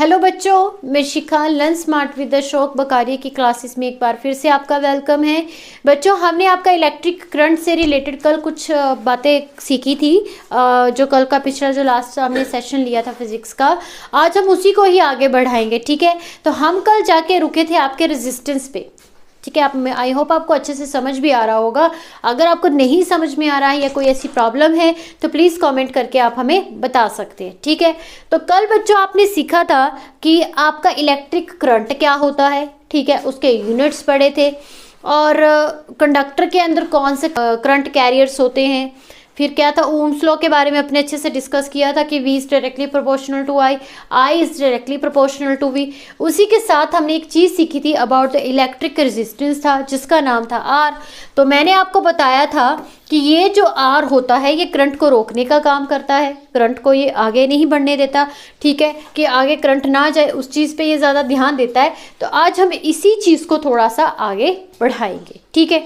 Hello बच्चों, मैं शिखा learn smart with the शौक बकारिया की क्लासेस में एक बार फिर से आपका वेलकम है। बच्चों, हमने आपका इलेक्ट्रिक करंट से रिलेटेड कल कुछ बातें सीखी थी, जो कल का पिछला जो लास्ट हमने सेशन लिया था फिजिक्स का। आज हम उसी को ही आगे बढ़ाएंगे, ठीक है। तो हम कल जाके रुके थे आपके रेजिस्टेंस पे, ठीक है। आप आई होप आपको अच्छे से समझ भी आ रहा होगा। अगर आपको नहीं समझ में आ रहा है या कोई ऐसी प्रॉब्लम है तो प्लीज़ कमेंट करके आप हमें बता सकते हैं, ठीक है। तो कल बच्चों आपने सीखा था कि आपका इलेक्ट्रिक करंट क्या होता है, ठीक है। उसके यूनिट्स पढ़े थे और कंडक्टर के अंदर कौन से करंट कैरियर्स होते हैं। फिर क्या था, ओम्स लॉ के बारे में अपने अच्छे से डिस्कस किया था कि V is directly proportional to I, I is directly proportional to V। उसी के साथ हमने एक चीज़ सीखी थी अबाउट द इलेक्ट्रिक रेजिस्टेंस था, जिसका नाम था R। तो मैंने आपको बताया था कि ये जो R होता है ये करंट को रोकने का काम करता है, करंट को ये आगे नहीं बढ़ने देता, ठीक है, कि आगे करंट ना जाए, उस चीज़ पे ये ज़्यादा ध्यान देता है। तो आज हम इसी चीज़ को थोड़ा सा आगे बढ़ाएंगे, ठीक है।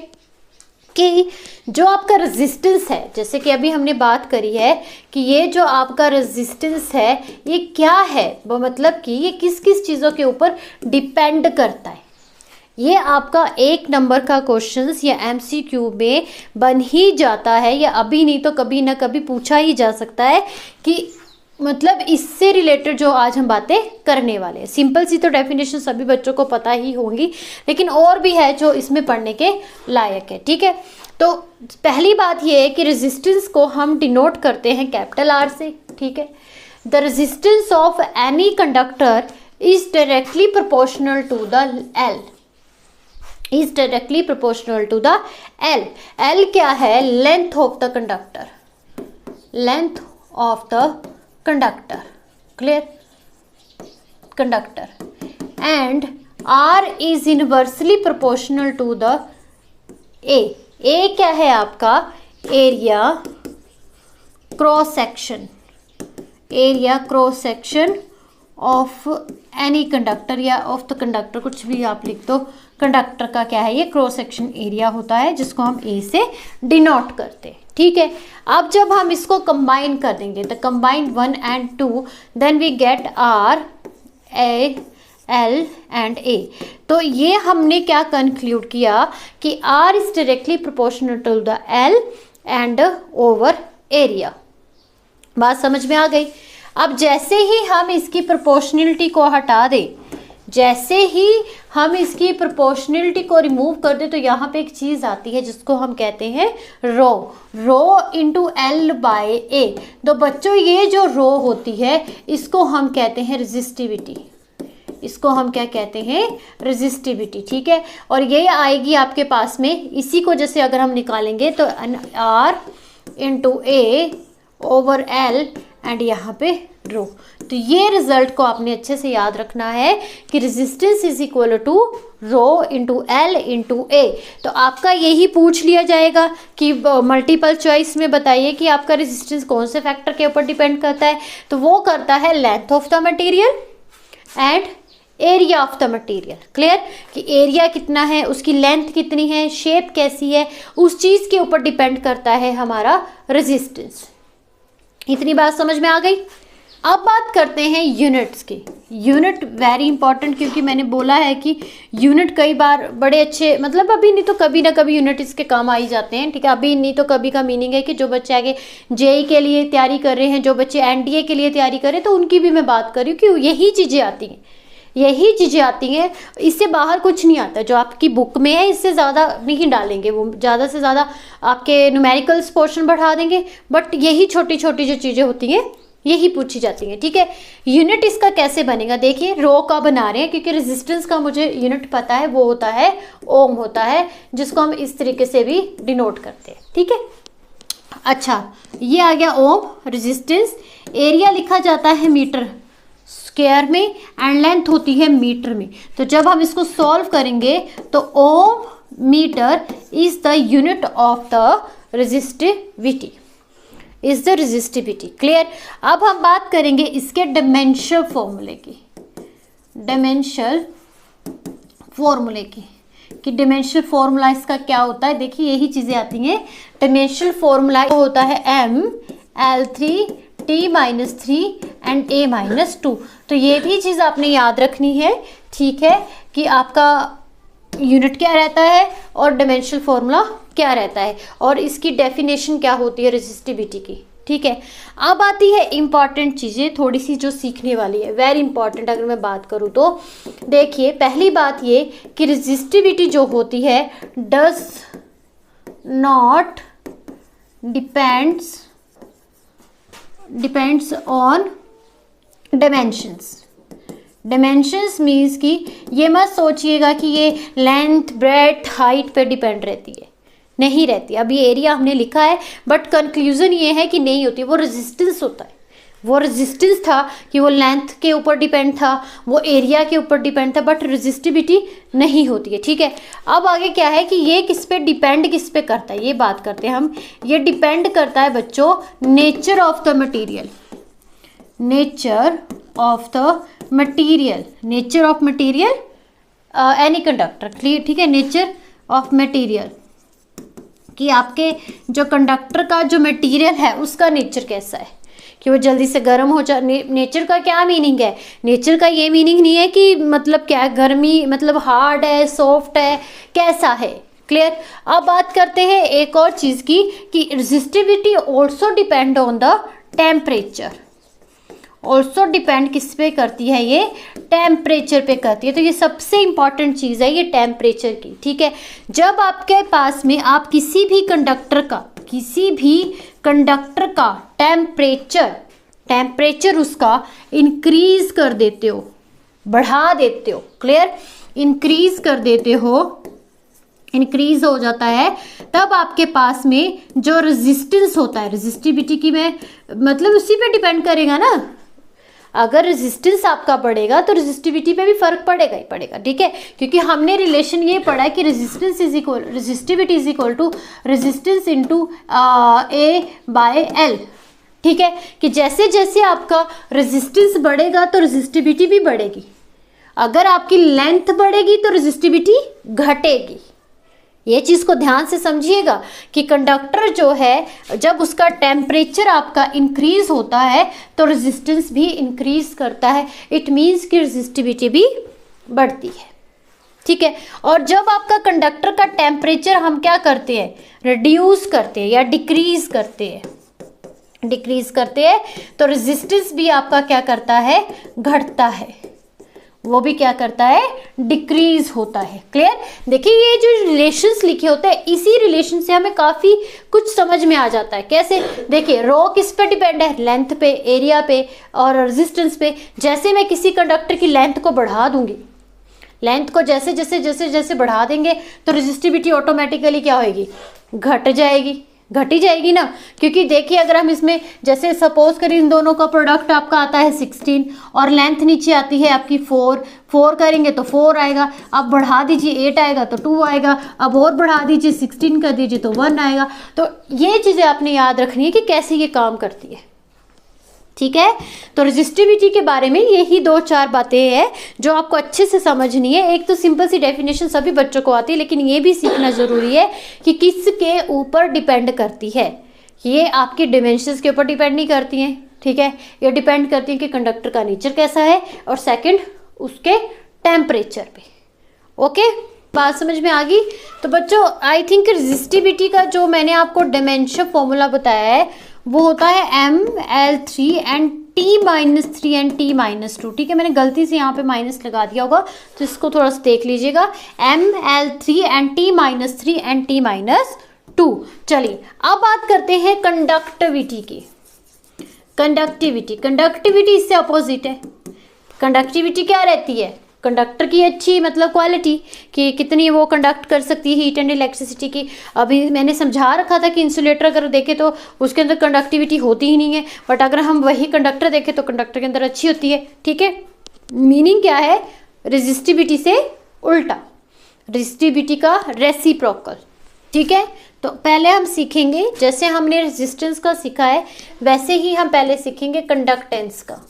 कि जो आपका रेजिस्टेंस है, जैसे कि अभी हमने बात करी है कि ये जो आपका रेजिस्टेंस है ये क्या है, वो मतलब कि ये किस किस चीज़ों के ऊपर डिपेंड करता है। ये आपका 1 नंबर का क्वेश्चंस या MCQ में बन ही जाता है, या अभी नहीं तो कभी ना कभी पूछा ही जा सकता है कि मतलब इससे रिलेटेड जो आज हम बातें करने वाले हैं। सिंपल सी तो डेफिनेशन सभी बच्चों को पता ही होंगी, लेकिन और भी है जो इसमें पढ़ने के लायक है, ठीक है। तो पहली बात ये है कि रेजिस्टेंस को हम डिनोट करते हैं कैपिटल R से, ठीक है। The resistance of any conductor is directly proportional to the L, is directly proportional to the L। L क्या है? Length of the conductor, length of the conductor, clear, conductor, and R is inversely proportional to the A। A क्या है आपका? Area cross section, area cross section of any conductor या of the conductor, कुछ भी आप लिख दो। Conductor का क्या है? ये क्रॉस सेक्शन एरिया होता है जिसको हम A से डिनोट करते हैं, ठीक है। अब जब हम इसको कंबाइन कर देंगे तो combine 1 and 2 then we get R, A, L and A। तो ये हमने क्या कंक्लूड किया कि R is directly proportional to the L and over area. बात समझ में आ गई। अब जैसे ही हम इसकी प्रोपोर्शनलिटी को हटा दें, जैसे ही हम इसकी प्रोपोर्शनलिटी को रिमूव कर दें, तो यहाँ पे एक चीज़ आती है जिसको हम कहते हैं रो, रो इंटू L बाय A। तो बच्चों ये जो रो होती है इसको हम कहते हैं रेजिस्टिविटी, इसको हम क्या कहते हैं? रेजिस्टिविटी, ठीक है। और ये आएगी आपके पास में, इसी को जैसे अगर हम निकालेंगे तो R into A over L and यहाँ पे रो। तो ये रिजल्ट को आपने अच्छे से याद रखना है कि resistance is equal to rho into L into A। तो आपका यही पूछ लिया जाएगा कि मल्टीपल चॉइस में बताइए कि आपका रेजिस्टेंस कौन से फैक्टर के ऊपर डिपेंड करता है। तो वो करता है length of the material and area of the material. Clear कि एरिया कितना है, उसकी लेंथ कितनी है, शेप कैसी है, उस चीज़ के ऊपर डिपेंड करता है हमारा रेजिस्टेंस। इतनी बात समझ में आ गई। अब बात करते हैं यूनिट्स की। यूनिट वेरी इंपॉर्टेंट, क्योंकि मैंने बोला है कि यूनिट कई बार बड़े अच्छे, मतलब अभी नहीं तो कभी ना कभी यूनिट इसके काम आ ही जाते हैं, ठीक है। अभी नहीं तो कभी का मीनिंग है कि जो बच्चे आगे JEE के लिए तैयारी कर रहे हैं, जो बच्चे NDA के लिए तैयारी कर रहे हैं, तो उनकी भी मैं बात कर रही हूँ कि यही चीज़ें आती हैं, यही चीज़ें आती हैं। इससे बाहर कुछ नहीं आता। जो आपकी बुक में है इससे ज़्यादा नहीं डालेंगे, वो ज़्यादा से ज़्यादा आपके न्यूमेरिकल्स पोर्शन बढ़ा देंगे, बट यही छोटी छोटी जो चीज़ें होती हैं यही पूछी जाती हैं, ठीक है। यूनिट इसका कैसे बनेगा? देखिए, रो का बना रहे हैं क्योंकि रेजिस्टेंस का मुझे यूनिट पता है, वो होता है ओम होता है, जिसको हम इस तरीके से भी डिनोट करते हैं, ठीक है। अच्छा, ये आ गया ओम रेजिस्टेंस। एरिया लिखा जाता है मीटर स्क्वायर में एंड लेंथ होती है मीटर में। तो जब हम इसको सॉल्व करेंगे तो ohm meter is the unit of the resistivity, is the resistivity. Clear. अब हम बात करेंगे इसके डिमेंशनल फॉर्मूले की, डिमेंशनल फॉर्मूले की कि डिमेंशनल फॉर्मूला इसका क्या होता है। देखिए, यही चीज़ें आती हैं। डिमेंशनल फॉर्मूला होता है M L3 T-3 and A-2। तो ये भी चीज़ आपने याद रखनी है, ठीक है, कि आपका यूनिट क्या रहता है और डायमेंशनल फॉर्मूला क्या रहता है और इसकी डेफिनेशन क्या होती है रेजिस्टिविटी की, ठीक है। अब आती है इंपॉर्टेंट चीज़ें थोड़ी सी जो सीखने वाली है, वेरी इंपॉर्टेंट। अगर मैं बात करूँ तो देखिए, पहली बात ये कि रेजिस्टिविटी जो होती है does not depends on dimensions. Dimensions means कि ये मत सोचिएगा कि ये लेंथ ब्रेड्थ हाइट पे डिपेंड रहती है, नहीं रहती। अभी एरिया हमने लिखा है बट कंक्लूजन ये है कि नहीं होती, वो रेजिस्टेंस होता है। वो रेजिस्टेंस था कि वो लेंथ के ऊपर डिपेंड था, वो एरिया के ऊपर डिपेंड था, बट रेजिस्टिविटी नहीं होती है, ठीक है। अब आगे क्या है कि ये किस पे डिपेंड किस पे करता है, ये बात करते हैं हम। ये डिपेंड करता है बच्चों nature of the material, nature of the material, nature of material any conductor, clear, ठीक है। नेचर ऑफ मटीरियल कि आपके जो कंडक्टर का जो मटेरियल है उसका नेचर कैसा है, कि वो जल्दी से गर्म हो जा। नेचर का क्या मीनिंग है? नेचर का ये मीनिंग नहीं है कि मतलब क्या गर्मी मतलब हार्ड है, सॉफ्ट है, कैसा है, क्लियर। अब बात करते हैं एक और चीज़ की कि resistivity also depend on the temperature. Also depend किस पे करती है? ये टेम्परेचर पे करती है। तो ये सबसे इंपॉर्टेंट चीज़ है ये टेम्परेचर की, ठीक है। जब आपके पास में आप किसी भी कंडक्टर का टेम्परेचर उसका इंक्रीज कर देते हो, बढ़ा देते हो, क्लियर, इंक्रीज कर देते हो, इंक्रीज हो जाता है, तब आपके पास में जो रेजिस्टेंस होता है, रेजिस्टिविटी की में मतलब उसी पे डिपेंड करेगा ना। अगर रेजिस्टेंस आपका बढ़ेगा तो रेजिस्टिविटी पे भी फर्क पड़ेगा ही पड़ेगा, ठीक है। क्योंकि हमने रिलेशन ये पढ़ा है कि resistivity is equal to resistance into A/L, ठीक है। कि जैसे जैसे आपका रेजिस्टेंस बढ़ेगा तो रेजिस्टिविटी भी बढ़ेगी। अगर आपकी लेंथ बढ़ेगी तो रेजिस्टिविटी घटेगी। ये चीज़ को ध्यान से समझिएगा कि कंडक्टर जो है जब उसका टेम्परेचर आपका इंक्रीज होता है तो रेजिस्टेंस भी इंक्रीज करता है। इट मीन्स कि रेजिस्टिविटी भी बढ़ती है, ठीक है। और जब आपका कंडक्टर का टेम्परेचर हम क्या करते हैं, रिड्यूस करते हैं या डिक्रीज करते हैं तो रेजिस्टेंस भी आपका क्या करता है, घटता है, वो भी क्या करता है, डिक्रीज होता है, क्लियर। देखिए ये जो रिलेशंस लिखे होते हैं इसी रिलेशन से हमें काफ़ी कुछ समझ में आ जाता है। कैसे? देखिए रो किस पे डिपेंड है, लेंथ पे, एरिया पे और रेजिस्टेंस पे। जैसे मैं किसी कंडक्टर की लेंथ को बढ़ा दूंगी, लेंथ को जैसे जैसे बढ़ा देंगे तो रेजिस्टिविटी ऑटोमेटिकली क्या होगी, घट ही जाएगी ना। क्योंकि देखिए अगर हम इसमें जैसे सपोज करें इन दोनों का प्रोडक्ट आपका आता है 16 और लेंथ नीचे आती है आपकी 4 करेंगे तो 4 आएगा। अब बढ़ा दीजिए 8 आएगा तो 2 आएगा, अब और बढ़ा दीजिए 16 कर दीजिए तो 1 आएगा। तो ये चीज़ें आपने याद रखनी है कि कैसे ये काम करती है, ठीक है। तो रेजिस्टिविटी के बारे में यही 2-4 बातें हैं जो आपको अच्छे से समझनी है। एक तो सिंपल सी डेफिनेशन सभी बच्चों को आती है, लेकिन ये भी सीखना ज़रूरी है कि किसके ऊपर डिपेंड करती है। ये आपके डिमेंशंस के ऊपर डिपेंड नहीं करती हैं, ठीक है। ये डिपेंड करती है कि कंडक्टर का नेचर कैसा है और सेकंड उसके टेम्परेचर पे। ओके, बात समझ में आ गई? तो बच्चों आई थिंक रेजिस्टिविटी का जो मैंने आपको डायमेंशन फॉर्मूला बताया है वो होता है ML3 and T-3 and T-2, ठीक है। मैंने गलती से यहाँ पे माइनस लगा दिया होगा तो इसको थोड़ा सा देख लीजिएगा, ML3 and T-3 and T-2। चलिए अब बात करते हैं कंडक्टिविटी की। कंडक्टिविटी इससे अपोजिट है। कंडक्टिविटी क्या रहती है? कंडक्टर की अच्छी मतलब क्वालिटी कि कितनी वो कंडक्ट कर सकती है हीट एंड इलेक्ट्रिसिटी की। अभी मैंने समझा रखा था कि इंसुलेटर अगर देखें तो उसके अंदर कंडक्टिविटी होती ही नहीं है, बट अगर हम वही कंडक्टर देखें तो कंडक्टर के अंदर अच्छी होती है, ठीक है। मीनिंग क्या है? रेजिस्टिविटी से उल्टा, रेजिस्टिविटी का रेसिप्रोकल, ठीक है। तो पहले हम सीखेंगे, जैसे हमने रेजिस्टेंस का सीखा है वैसे ही हम पहले सीखेंगे कंडक्टेंस का,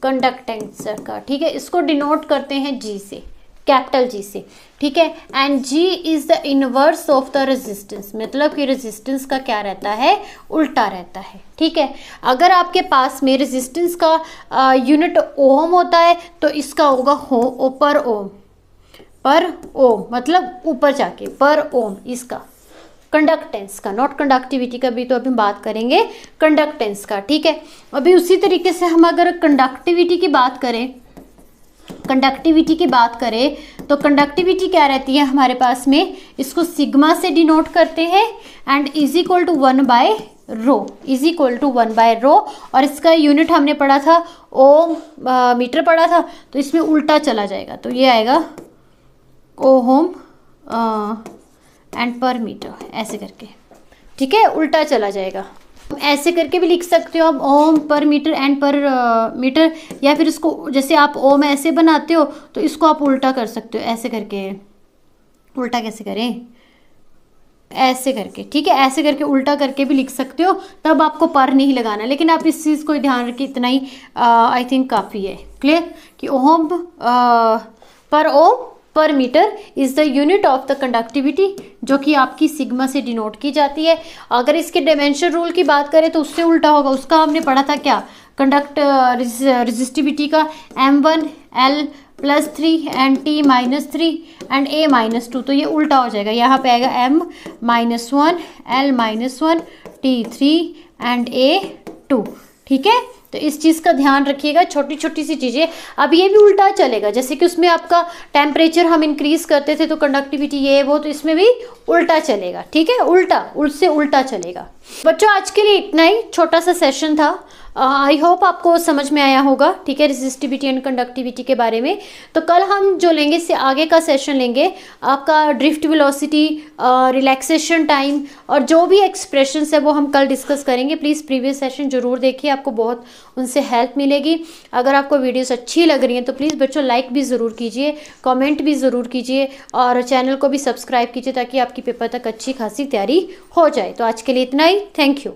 कंडक्टेंस का, ठीक है। इसको डिनोट करते हैं G से। कैपिटल जी से, ठीक है। And G is the inverse of the resistance, मतलब कि रेजिस्टेंस का क्या रहता है, उल्टा रहता है, ठीक है। अगर आपके पास में रेजिस्टेंस का यूनिट ओम होता है तो इसका होगा पर ओम, पर ओम मतलब ऊपर जाके पर ओम, इसका कंडक्टेंस का, नॉट कंडक्टिविटी का, भी तो अभी बात करेंगे कंडक्टेंस का, ठीक है। अभी उसी तरीके से हम अगर कंडक्टिविटी की बात करें, तो कंडक्टिविटी क्या रहती है हमारे पास में, इसको सिग्मा से डिनोट करते हैं and is equal to 1/ρ, is equal to 1/ρ। और इसका यूनिट हमने पढ़ा था ओम, मीटर पढ़ा था, तो इसमें उल्टा चला जाएगा, तो ये आएगा ओम एंड पर मीटर, ऐसे करके, ठीक है, उल्टा चला जाएगा। ऐसे करके भी लिख सकते हो आप, ओम पर मीटर एंड पर मीटर, या फिर इसको जैसे आप ओम ऐसे बनाते हो तो इसको आप उल्टा कर सकते हो, ऐसे करके। उल्टा कैसे करें, ऐसे करके, ठीक है, ऐसे करके उल्टा करके भी लिख सकते हो, तब आपको पर नहीं लगाना। लेकिन आप इस चीज़ को ध्यान रखिए, इतना ही आई थिंक काफ़ी है, क्लियर, कि ओम per ohm per metre is the unit of the conductivity, जो कि आपकी सिग्मा से डिनोट की जाती है। अगर इसके डायमेंशन रूल की बात करें तो उससे उल्टा होगा, उसका हमने पढ़ा था क्या, रेजिस्टिविटी का M1 L + 3 and T - 3 and A - 2, तो ये उल्टा हो जाएगा, यहाँ पे आएगा M - 1 L - 1 T3 and A 2, ठीक है। तो इस चीज़ का ध्यान रखिएगा, छोटी छोटी सी चीज़ें। अब ये भी उल्टा चलेगा, जैसे कि उसमें आपका टेम्परेचर हम इंक्रीज करते थे तो कंडक्टिविटी ये वो, तो इसमें भी उल्टा चलेगा, ठीक है, उससे उल्टा चलेगा। बच्चों आज के लिए इतना ही छोटा सा सेशन था, आई होप आपको समझ में आया होगा, ठीक है, रेजिस्टिविटी एंड कंडक्टिविटी के बारे में। तो कल हम जो लेंगे, इससे आगे का सेशन लेंगे आपका ड्रिफ्ट वेलोसिटी, रिलैक्सेशन टाइम, और जो भी एक्सप्रेशंस है वो हम कल डिस्कस करेंगे। प्लीज़ प्रीवियस सेशन जरूर देखिए, आपको बहुत उनसे हेल्प मिलेगी। अगर आपको वीडियोस अच्छी लग रही हैं तो प्लीज़ बच्चों लाइक भी ज़रूर कीजिए, कमेंट भी ज़रूर कीजिए, और चैनल को भी सब्सक्राइब कीजिए, ताकि आपकी पेपर तक अच्छी खासी तैयारी हो जाए। तो आज के लिए इतना ही, थैंक यू।